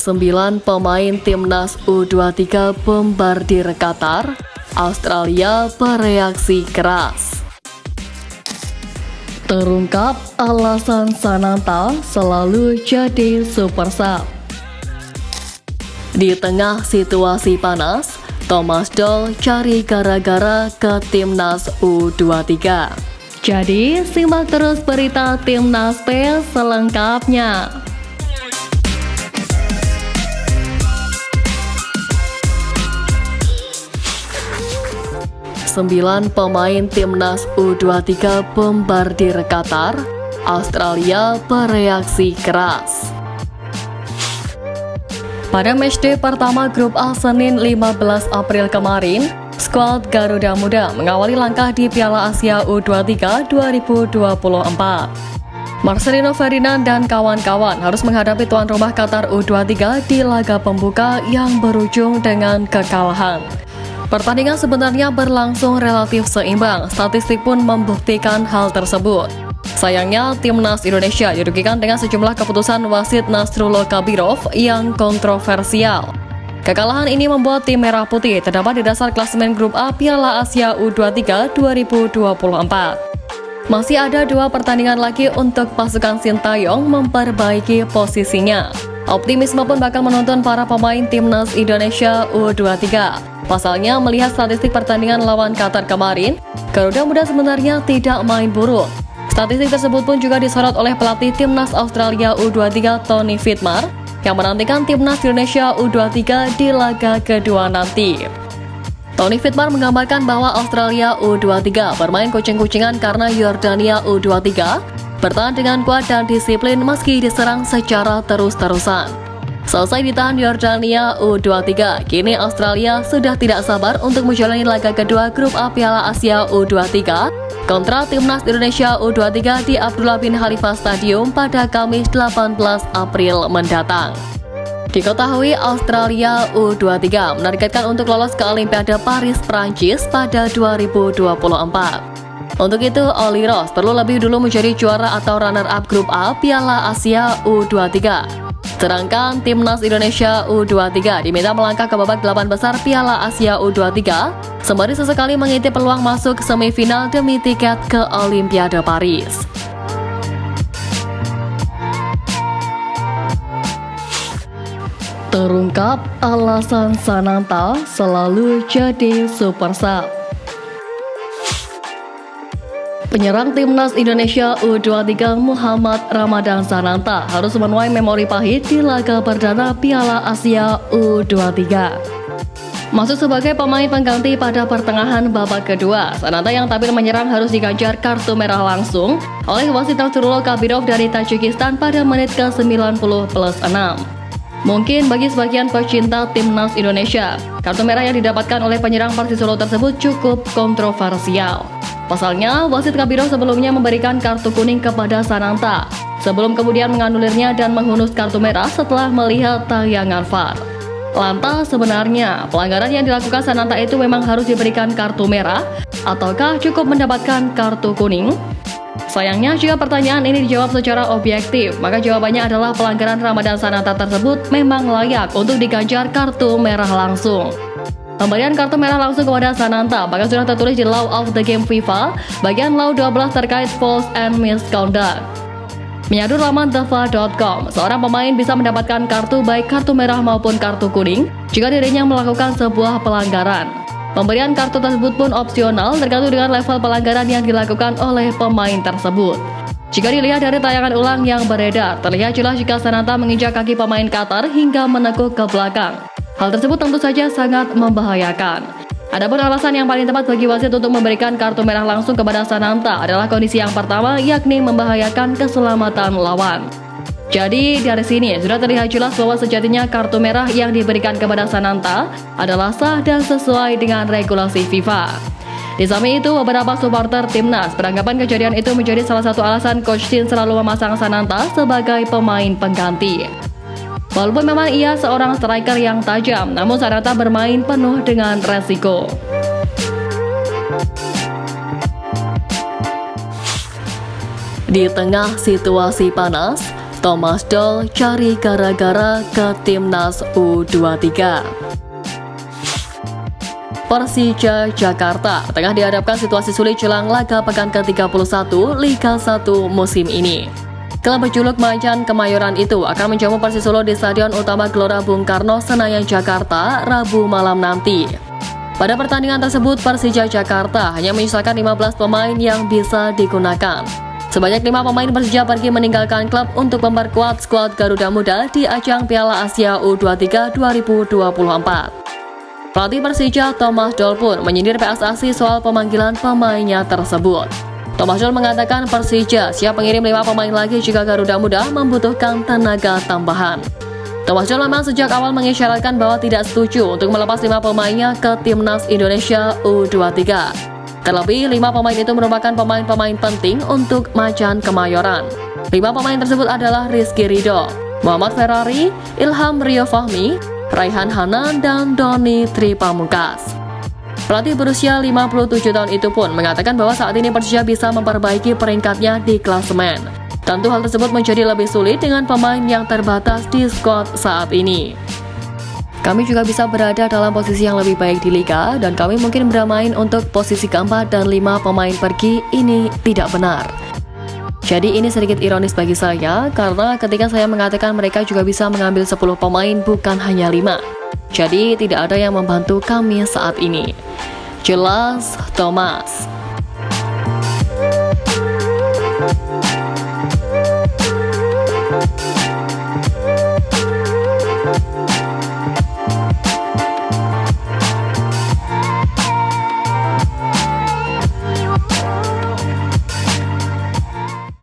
9 pemain timnas U23 bombardir Qatar, Australia bereaksi keras. Terungkap alasan Sananta selalu jadi super sub. Di tengah situasi panas, Thomas Doll cari gara-gara ke timnas U23. Jadi, simak terus berita Timnas P selengkapnya. Sembilan pemain timnas U23 bombardir Qatar, Australia bereaksi keras. Pada matchday pertama grup A Senin 15 April kemarin, skuad Garuda Muda mengawali langkah di Piala Asia U23 2024. Marcelino Ferdinand dan kawan-kawan harus menghadapi tuan rumah Qatar U23 di laga pembuka yang berujung dengan kekalahan. Pertandingan sebenarnya berlangsung relatif seimbang, statistik pun membuktikan hal tersebut. Sayangnya, timnas Indonesia dirugikan dengan sejumlah keputusan wasit Nasrullah Kabirov yang kontroversial. Kekalahan ini membuat tim Merah Putih terdapat di dasar klasemen grup A Piala Asia U23 2024. Masih ada 2 pertandingan lagi untuk pasukan Sintayong memperbaiki posisinya. Optimisme pun bakal menonton para pemain timnas Indonesia U23. Pasalnya, melihat statistik pertandingan lawan Qatar kemarin, Garuda Muda sebenarnya tidak main buruk. Statistik tersebut pun juga disorot oleh pelatih timnas Australia U23 Tony Fitmar yang menantikan timnas Indonesia U23 di laga kedua nanti. Tony Fitmar menggambarkan bahwa Australia U23 bermain kucing-kucingan karena Yordania U23 bertahan dengan kuat dan disiplin meski diserang secara terus-terusan. Selesai ditahan Yordania U23, kini Australia sudah tidak sabar untuk menjalani laga kedua grup A Piala Asia U23 kontra timnas Indonesia U23 di Abdullah bin Khalifa Stadium pada Kamis 18 April mendatang. Diketahui Australia U23 menargetkan untuk lolos ke Olimpiade Paris, Prancis pada 2024. Untuk itu, Oli Ross perlu lebih dulu menjadi juara atau runner-up grup A Piala Asia U23. Sedangkan timnas Indonesia U23 diminta melangkah ke babak 8 besar Piala Asia U23 sembari sesekali mengintip peluang masuk semifinal demi tiket ke Olimpiade Paris. Terungkap alasan Sananta selalu jadi super sub. Penyerang timnas Indonesia U23 Muhammad Ramadan Sananta harus menuai memori pahit di laga perdana Piala Asia U23. Masuk sebagai pemain pengganti pada pertengahan babak kedua, Sananta yang tampil menyerang harus diganjar kartu merah langsung oleh wasit Nasrullah Kabirov dari Tajikistan pada menit ke-90+6. Mungkin bagi sebagian pecinta timnas Indonesia, kartu merah yang didapatkan oleh penyerang Persis Solo tersebut cukup kontroversial. Pasalnya, wasit Kabirov sebelumnya memberikan kartu kuning kepada Sananta, sebelum kemudian menganulirnya dan menghunus kartu merah setelah melihat tayangan VAR. Lantas, sebenarnya pelanggaran yang dilakukan Sananta itu memang harus diberikan kartu merah, ataukah cukup mendapatkan kartu kuning? Sayangnya, jika pertanyaan ini dijawab secara objektif, maka jawabannya adalah pelanggaran Ramadan Sananta tersebut memang layak untuk diganjar kartu merah langsung. Pemberian kartu merah langsung kepada Sananta bahkan sudah tertulis di Law of the Game FIFA, bagian Law 12 terkait false and misconduct. Menyadul laman theva.com, seorang pemain bisa mendapatkan kartu baik kartu merah maupun kartu kuning jika dirinya melakukan sebuah pelanggaran. Pemberian kartu tersebut pun opsional tergantung dengan level pelanggaran yang dilakukan oleh pemain tersebut. Jika dilihat dari tayangan ulang yang beredar, terlihat jelas jika Sananta menginjak kaki pemain Qatar hingga menekuk ke belakang. Hal tersebut tentu saja sangat membahayakan. Adapun alasan yang paling tepat bagi wasit untuk memberikan kartu merah langsung kepada Sananta adalah kondisi yang pertama, yakni membahayakan keselamatan lawan. Jadi dari sini sudah terlihat jelas bahwa sejatinya kartu merah yang diberikan kepada Sananta adalah sah dan sesuai dengan regulasi FIFA. Di samping itu, beberapa supporter timnas beranggapan kejadian itu menjadi salah satu alasan Coach Shin selalu memasang Sananta sebagai pemain pengganti. Walaupun memang ia seorang striker yang tajam, namun Sananta bermain penuh dengan resiko. Di tengah situasi panas, Thomas Doll cari gara-gara ke Timnas U23. Persija Jakarta tengah dihadapkan situasi sulit jelang laga pekan ke-31 Liga 1 musim ini. Klub berjuluk Macan Kemayoran itu akan menjamu Persisolo di Stadion Utama Gelora Bung Karno, Senayan, Jakarta, Rabu malam nanti. Pada pertandingan tersebut, Persija Jakarta hanya menyisakan 15 pemain yang bisa digunakan. Sebanyak 5 pemain Persija pergi meninggalkan klub untuk memperkuat skuad Garuda Muda di ajang Piala Asia U23 2024. Pelatih Persija Thomas Doll pun menyindir PSSI soal pemanggilan pemainnya tersebut. Thomas Doll mengatakan Persija siap mengirim 5 pemain lagi jika Garuda Muda membutuhkan tenaga tambahan. Thomas Doll memang sejak awal mengisyaratkan bahwa tidak setuju untuk melepas 5 pemainnya ke Timnas Indonesia U23. Terlebih, 5 pemain itu merupakan pemain-pemain penting untuk Macan Kemayoran. 5 pemain tersebut adalah Rizky Ridho, Muhammad Ferrari, Ilham Rio Fahmi, Raihan Hanan, dan Doni Tripamungkas. Pelatih berusia 57 tahun itu pun mengatakan bahwa saat ini Persija bisa memperbaiki peringkatnya di klasemen. Tentu hal tersebut menjadi lebih sulit dengan pemain yang terbatas di skuad saat ini. Kami juga bisa berada dalam posisi yang lebih baik di Liga dan kami mungkin bermain untuk posisi keempat dan 5 pemain pergi, ini tidak benar. Jadi ini sedikit ironis bagi saya karena ketika saya mengatakan mereka juga bisa mengambil 10 pemain bukan hanya 5. Jadi tidak ada yang membantu kami saat ini. Jelas Thomas.